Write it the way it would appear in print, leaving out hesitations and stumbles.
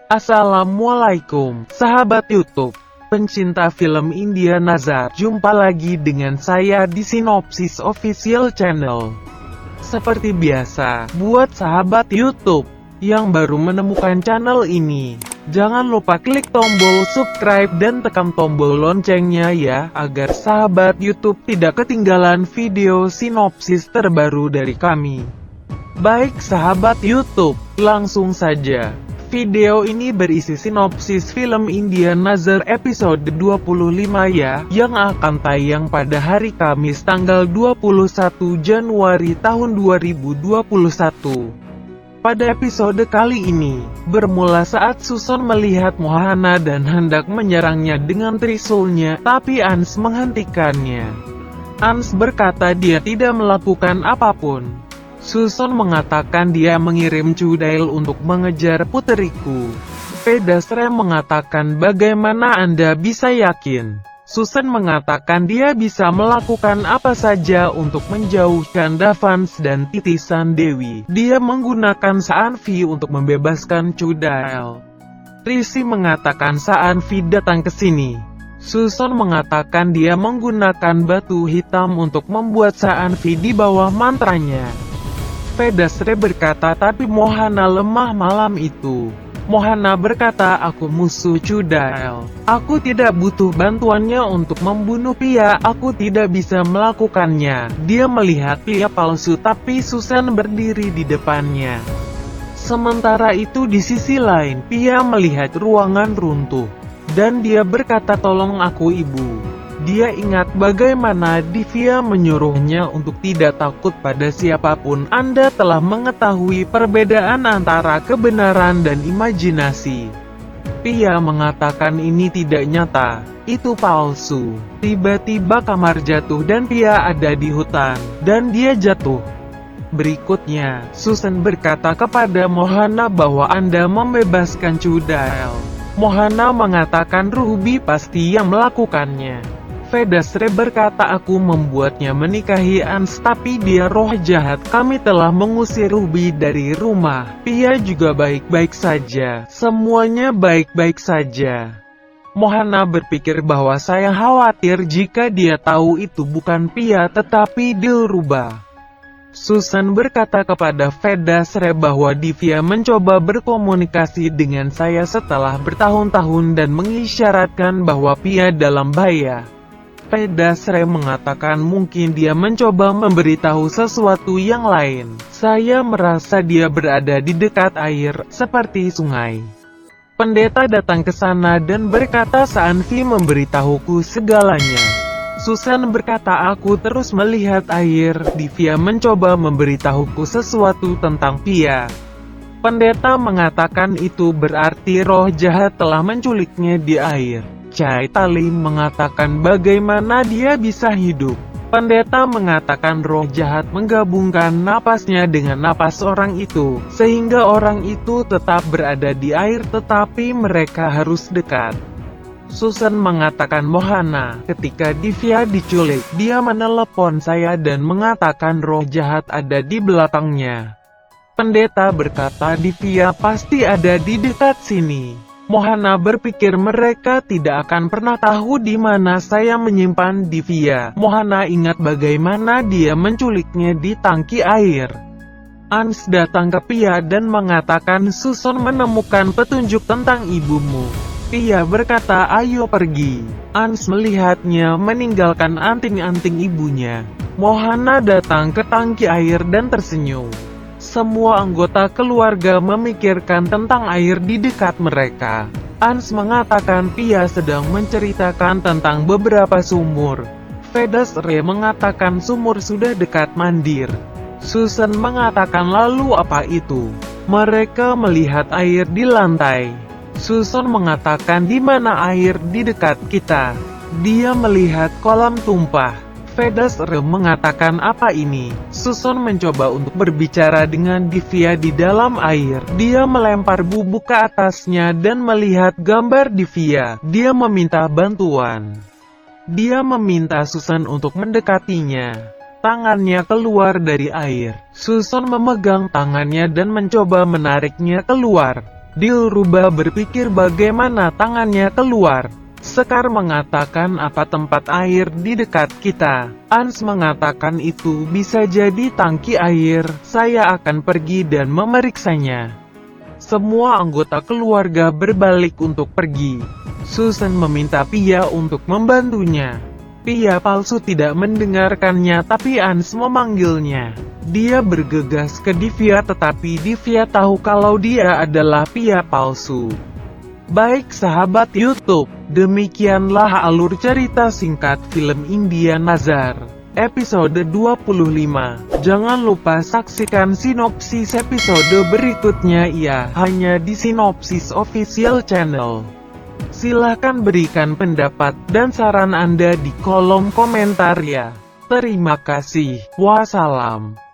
Assalamualaikum, sahabat YouTube, pencinta film India Nazar. Jumpa lagi dengan saya di Sinopsis Official Channel. Seperti biasa, buat sahabat YouTube yang baru menemukan channel ini, jangan lupa klik tombol subscribe dan tekan tombol loncengnya ya, agar sahabat YouTube tidak ketinggalan video sinopsis terbaru dari kami. Baik sahabat YouTube, langsung saja. Video ini berisi sinopsis film India Nazar episode 25 ya, yang akan tayang pada hari Kamis tanggal 21 Januari tahun 2021. Pada episode kali ini, bermula saat Susan melihat Mohana dan hendak menyerangnya dengan trisulnya, tapi Ans menghentikannya. Ans berkata dia tidak melakukan apapun. Susan mengatakan dia mengirim Cudail untuk mengejar puteriku. Pedasre mengatakan bagaimana Anda bisa yakin? Susan mengatakan dia bisa melakukan apa saja untuk menjauhkan Davans dan titisan Dewi. Dia menggunakan Saanvi untuk membebaskan Cudail. Risi mengatakan Saanvi datang ke sini. Susan mengatakan dia menggunakan batu hitam untuk membuat Saanvi di bawah mantranya. Pedasre berkata tapi Mohana lemah malam itu. Mohana berkata aku musuh Cudail. Aku tidak butuh bantuannya untuk membunuh Pia, aku tidak bisa melakukannya. Dia melihat Pia palsu tapi Susan berdiri di depannya. Sementara itu di sisi lain Pia melihat ruangan runtuh. Dan dia berkata tolong aku ibu. Dia ingat bagaimana Divya menyuruhnya untuk tidak takut pada siapapun. Anda telah mengetahui perbedaan antara kebenaran dan imajinasi. Pia mengatakan ini tidak nyata, itu palsu. Tiba-tiba kamar jatuh dan Pia ada di hutan, dan dia jatuh. Berikutnya, Susan berkata kepada Mohana bahwa Anda membebaskan Cudail. Mohana mengatakan Ruby pasti yang melakukannya. Pedasre berkata aku membuatnya menikahi Ans tapi dia roh jahat. Kami telah mengusir Ruby dari rumah. Pia juga baik-baik saja. Semuanya baik-baik saja. Mohana berpikir bahwa saya khawatir jika dia tahu itu bukan Pia tetapi Dilruba. Susan berkata kepada Pedasre bahwa Divya mencoba berkomunikasi dengan saya setelah bertahun-tahun dan mengisyaratkan bahwa Pia dalam bahaya. Pedasre mengatakan mungkin dia mencoba memberitahu sesuatu yang lain. Saya merasa dia berada di dekat air, seperti sungai. Pendeta datang ke sana dan berkata Saanvi memberitahuku segalanya. Susan berkata aku terus melihat air. Divya mencoba memberitahuku sesuatu tentang Pia. Pendeta mengatakan itu berarti roh jahat telah menculiknya di air. Chaitali mengatakan bagaimana dia bisa hidup. Pendeta mengatakan roh jahat menggabungkan napasnya dengan napas orang itu, sehingga orang itu tetap berada di air tetapi mereka harus dekat. Susan mengatakan Mohana, ketika Divya diculik, dia menelepon saya dan mengatakan roh jahat ada di belakangnya. Pendeta berkata Divya pasti ada di dekat sini. Mohana berpikir mereka tidak akan pernah tahu di mana saya menyimpan Divya. Mohana ingat bagaimana dia menculiknya di tangki air. Ans datang ke Pia dan mengatakan Susan menemukan petunjuk tentang ibumu. Pia berkata ayo pergi. Ans melihatnya meninggalkan anting-anting ibunya. Mohana datang ke tangki air dan tersenyum. Semua anggota keluarga memikirkan tentang air di dekat mereka. Ans mengatakan Pia sedang menceritakan tentang beberapa sumur. Pedasre mengatakan sumur sudah dekat mandir. Susan mengatakan lalu apa itu? Mereka melihat air di lantai. Susan mengatakan di mana air di dekat kita? Dia melihat kolam tumpah. Pedasre mengatakan apa ini? Susan mencoba untuk berbicara dengan Divya di dalam air. Dia melempar bubuk ke atasnya dan melihat gambar Divya. Dia meminta bantuan. Dia meminta Susan untuk mendekatinya. Tangannya keluar dari air. Susan memegang tangannya dan mencoba menariknya keluar. Dilrubah berpikir bagaimana tangannya keluar. Sekar mengatakan apa tempat air di dekat kita. Ans mengatakan itu bisa jadi tangki air. Saya akan pergi dan memeriksanya. Semua anggota keluarga berbalik untuk pergi. Susan meminta Pia untuk membantunya. Pia palsu tidak mendengarkannya tapi Ans memanggilnya. Dia bergegas ke Divya tetapi Divya tahu kalau dia adalah Pia palsu. Baik sahabat YouTube, demikianlah alur cerita singkat film India Nazar, episode 25. Jangan lupa saksikan sinopsis episode berikutnya hanya di Sinopsis Official Channel. Silahkan berikan pendapat dan saran Anda di kolom komentar ya. Terima kasih. Wassalam.